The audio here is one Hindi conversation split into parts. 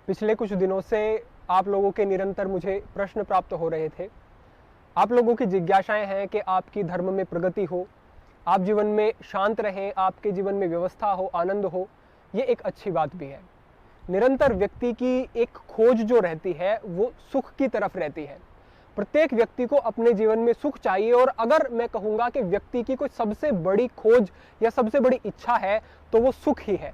पिछले कुछ दिनों से आप लोगों के निरंतर मुझे प्रश्न प्राप्त हो रहे थे। आप लोगों की जिज्ञासाएं हैं कि आपकी धर्म में प्रगति हो, आप जीवन में शांत रहें, आपके जीवन में व्यवस्था हो, आनंद हो। ये एक अच्छी बात भी है। निरंतर व्यक्ति की एक खोज जो रहती है वो सुख की तरफ रहती है। प्रत्येक व्यक्ति को अपने जीवन में सुख चाहिए, और अगर मैं कहूँगा कि व्यक्ति की कोई सबसे बड़ी खोज या सबसे बड़ी इच्छा है तो वो सुख ही है।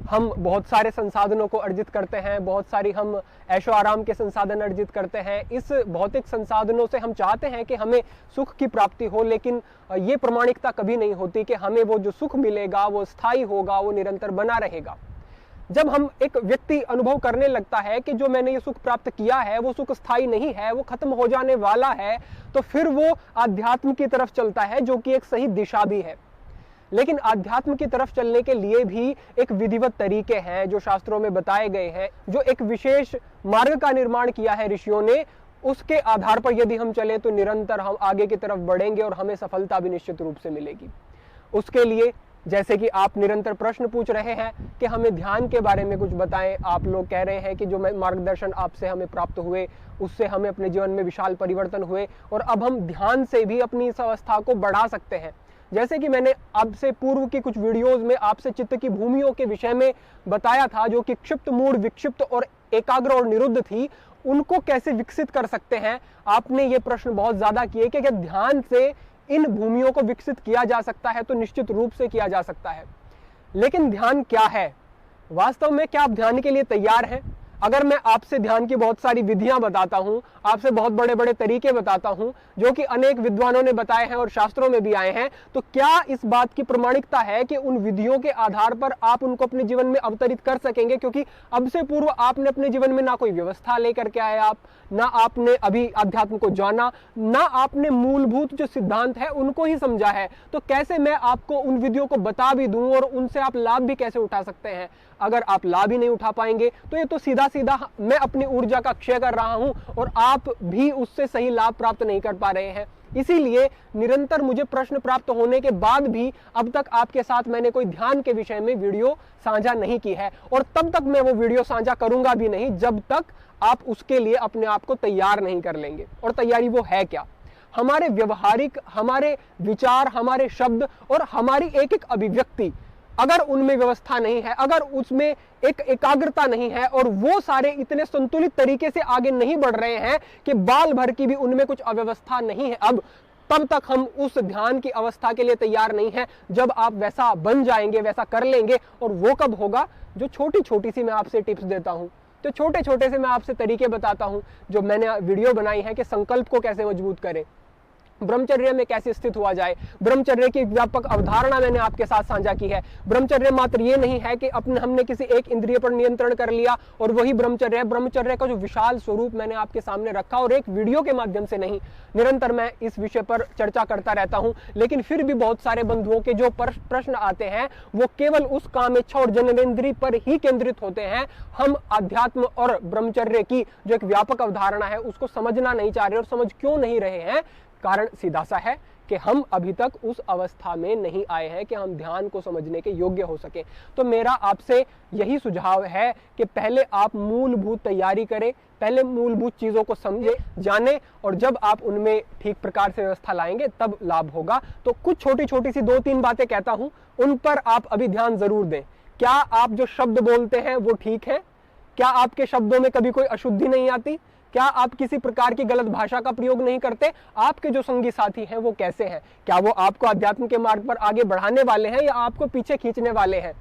हम बहुत सारे संसाधनों को अर्जित करते हैं, बहुत सारी हम ऐशो आराम के संसाधन अर्जित करते हैं। इस भौतिक संसाधनों से हम चाहते हैं कि हमें सुख की प्राप्ति हो, लेकिन ये प्रमाणिकता कभी नहीं होती कि हमें वो जो सुख मिलेगा वो स्थायी होगा, वो निरंतर बना रहेगा। जब हम एक व्यक्ति अनुभव करने लगता है कि जो मैंने ये सुख प्राप्त किया है वो सुख स्थायी नहीं है, वो खत्म हो जाने वाला है, तो फिर वो आध्यात्म की तरफ चलता है, जो कि एक सही दिशा भी है। लेकिन आध्यात्म की तरफ चलने के लिए भी एक विधिवत तरीके हैं जो शास्त्रों में बताए गए हैं, जो एक विशेष मार्ग का निर्माण किया है ऋषियों ने। उसके आधार पर यदि हम चले तो निरंतर हम आगे की तरफ बढ़ेंगे और हमें सफलता भी निश्चित रूप से मिलेगी। उसके लिए जैसे कि आप निरंतर प्रश्न पूछ रहे हैं कि हमें ध्यान के बारे में कुछ बताएं। आप लोग कह रहे हैं कि जो मार्गदर्शन आपसे हमें प्राप्त हुए उससे हमें अपने जीवन में विशाल परिवर्तन हुए, और अब हम ध्यान से भी अपनी इस अवस्था को बढ़ा सकते हैं। जैसे कि मैंने आपसे पूर्व की कुछ वीडियोस में आपसे चित्त की भूमियों के विषय में बताया था, जो कि क्षिप्त, मूढ़, विक्षिप्त और एकाग्र और निरुद्ध थी, उनको कैसे विकसित कर सकते हैं। आपने ये प्रश्न बहुत ज्यादा किए कि क्या ध्यान से इन भूमियों को विकसित किया जा सकता है, तो निश्चित रूप से किया जा सकता है। लेकिन ध्यान क्या है वास्तव में? क्या आप ध्यान के लिए तैयार हैं? अगर मैं आपसे ध्यान की बहुत सारी विधियां बताता हूं, आपसे बहुत बड़े बड़े तरीके बताता हूं जो कि अनेक विद्वानों ने बताए हैं और शास्त्रों में भी आए हैं, तो क्या इस बात की प्रमाणिकता है कि उन विधियों के आधार पर आप उनको अपने जीवन में अवतरित कर सकेंगे? क्योंकि अब से पूर्व आपने अपने जीवन में ना कोई व्यवस्था लेकर के आए, आप ना आपने अभी अध्यात्म को जाना, ना आपने मूलभूत जो सिद्धांत है उनको ही समझा है। तो कैसे मैं आपको उन विधियों को बता भी दूं और उनसे आप लाभ भी कैसे उठा सकते हैं? अगर आप लाभ ही नहीं उठा पाएंगे तो ये तो सीधा सीधा मैं अपनी ऊर्जा का क्षय कर रहा हूं और आप भी उससे सही लाभ प्राप्त नहीं कर पा रहे हैं। इसीलिए निरंतर मुझे प्रश्न प्राप्त होने के बाद भी अब तक आपके साथ मैंने कोई ध्यान के विषय में वीडियो साझा नहीं की है, और तब तक मैं वो वीडियो साझा करूंगा भी नहीं जब तक आप उसके लिए अपने आप को तैयार नहीं कर लेंगे। और तैयारी वो है क्या? हमारे व्यवहारिक, हमारे विचार, हमारे शब्द और हमारी एक एक अभिव्यक्ति, अगर उनमें व्यवस्था नहीं है, अगर उसमें एक एकाग्रता नहीं है और वो सारे इतने संतुलित तरीके से आगे नहीं बढ़ रहे हैं कि बाल भर की भी उनमें कुछ अव्यवस्था नहीं है, अब तब तक हम उस ध्यान की अवस्था के लिए तैयार नहीं है। जब आप वैसा बन जाएंगे, वैसा कर लेंगे, और वो कब होगा? जो छोटी छोटी सी मैं आपसे टिप्स देता हूं, तो छोटे छोटे से मैं आपसे तरीके बताता हूं, जो मैंने वीडियो बनाई है कि संकल्प को कैसे मजबूत करें, ब्रह्मचर्य में कैसे स्थित हुआ जाए। ब्रह्मचर्य की व्यापक अवधारणा मैंने आपके साथ साझा की है। ब्रह्मचर्य मात्र ये नहीं है कि हमने किसी एक इंद्रिय पर नियंत्रण कर लिया और वही ब्रह्मचर्य है। ब्रह्मचर्य का जो विशाल स्वरूप मैंने आपके सामने रखा, और एक वीडियो के माध्यम से नहीं, निरंतर मैं इस विषय पर चर्चा करता रहता हूं। लेकिन फिर भी बहुत सारे बंधुओं के जो प्रश्न आते हैं वो केवल उस काम, इच्छा और जननेंद्रिय पर ही केंद्रित होते हैं। हम अध्यात्म और ब्रह्मचर्य की जो एक व्यापक अवधारणा है उसको समझना नहीं चाह रहे, और समझ क्यों नहीं रहे हैं? कारण सीधा सा है कि हम अभी तक उस अवस्था में नहीं आए हैं कि हम ध्यान को समझने के योग्य हो सके। तो मेरा आपसे यही सुझाव है कि पहले आप मूलभूत तैयारी करें, पहले मूलभूत चीजों को समझे, जाने, और जब आप उनमें ठीक प्रकार से व्यवस्था लाएंगे तब लाभ होगा। तो कुछ छोटी छोटी सी 2-3 बातें कहता हूं, उन पर आप अभी ध्यान जरूर दें। क्या आप जो शब्द बोलते हैं वो ठीक है? क्या आपके शब्दों में कभी कोई अशुद्धि नहीं आती? क्या आप किसी प्रकार की गलत भाषा का प्रयोग नहीं करते? आपके जो संगी साथी हैं वो कैसे हैं? क्या वो आपको अध्यात्म के मार्ग पर आगे बढ़ाने वाले हैं या आपको पीछे खींचने वाले हैं?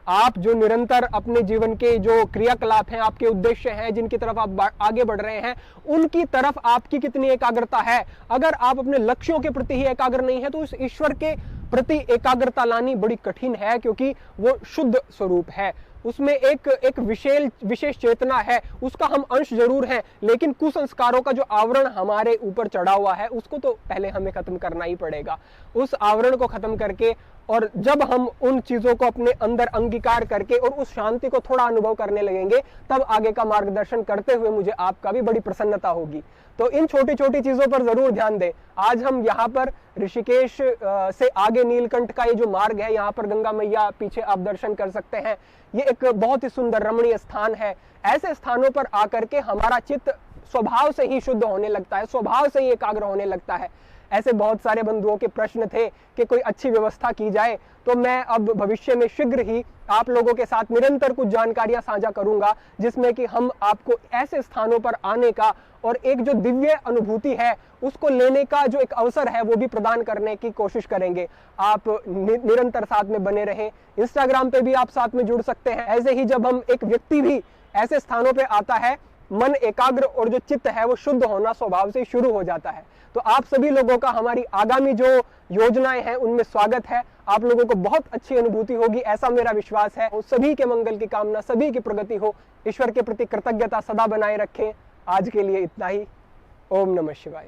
आप जो निरंतर अपने जीवन के जो क्रियाकलाप हैं, आपके उद्देश्य हैं, जिनकी तरफ आप आगे बढ़ रहे हैं, उनकी तरफ आपकी कितनी एकाग्रता है? अगर आप अपने लक्ष्यों के प्रति ही एकाग्र नहीं है तो उस ईश्वर के प्रति एकाग्रता लानी बड़ी कठिन है, क्योंकि वो शुद्ध स्वरूप है, उसमें एक विशेष चेतना है, उसका हम अंश जरूर हैं, लेकिन कुसंस्कारों का जो आवरण हमारे ऊपर चढ़ा हुआ है उसको तो पहले हमें खत्म करना ही पड़ेगा। उस आवरण को खत्म करके और जब हम उन चीजों को अपने अंदर अंगीकार करके और उस शांति को थोड़ा अनुभव करने लगेंगे, तब आगे का मार्गदर्शन करते हुए मुझे आपका भी बड़ी प्रसन्नता होगी। तो इन छोटी छोटी चीजों पर जरूर ध्यान दें। आज हम यहाँ पर ऋषिकेश से आगे नीलकंठ का ये जो मार्ग है, यहाँ पर गंगा मैया पीछे आप दर्शन कर सकते हैं। ये एक बहुत ही सुंदर रमणीय स्थान है। ऐसे स्थानों पर आकर के हमारा चित्त स्वभाव से ही शुद्ध होने लगता है, स्वभाव से ही एकाग्र होने लगता है। ऐसे बहुत सारे बंधुओं के प्रश्न थे कि कोई अच्छी व्यवस्था की जाए, तो मैं अब भविष्य में शीघ्र ही आप लोगों के साथ निरंतर कुछ जानकारियां साझा करूंगा, जिसमें कि हम आपको ऐसे स्थानों पर आने का और एक जो दिव्य अनुभूति है उसको लेने का जो एक अवसर है वो भी प्रदान करने की कोशिश करेंगे। आप निरंतर साथ में बने रहें। इंस्टाग्राम पे भी आप साथ में जुड़ सकते हैं। ऐसे ही जब हम एक व्यक्ति भी ऐसे स्थानों पे आता है, मन एकाग्र और जो चित्त है वो शुद्ध होना स्वभाव से शुरू हो जाता है। तो आप सभी लोगों का हमारी आगामी जो योजनाएं हैं उनमें स्वागत है। आप लोगों को बहुत अच्छी अनुभूति होगी, ऐसा मेरा विश्वास है। सभी के मंगल की कामना, सभी की प्रगति हो। ईश्वर के प्रति कृतज्ञता सदा बनाए रखें। आज के लिए इतना ही। ओम नमः शिवाय।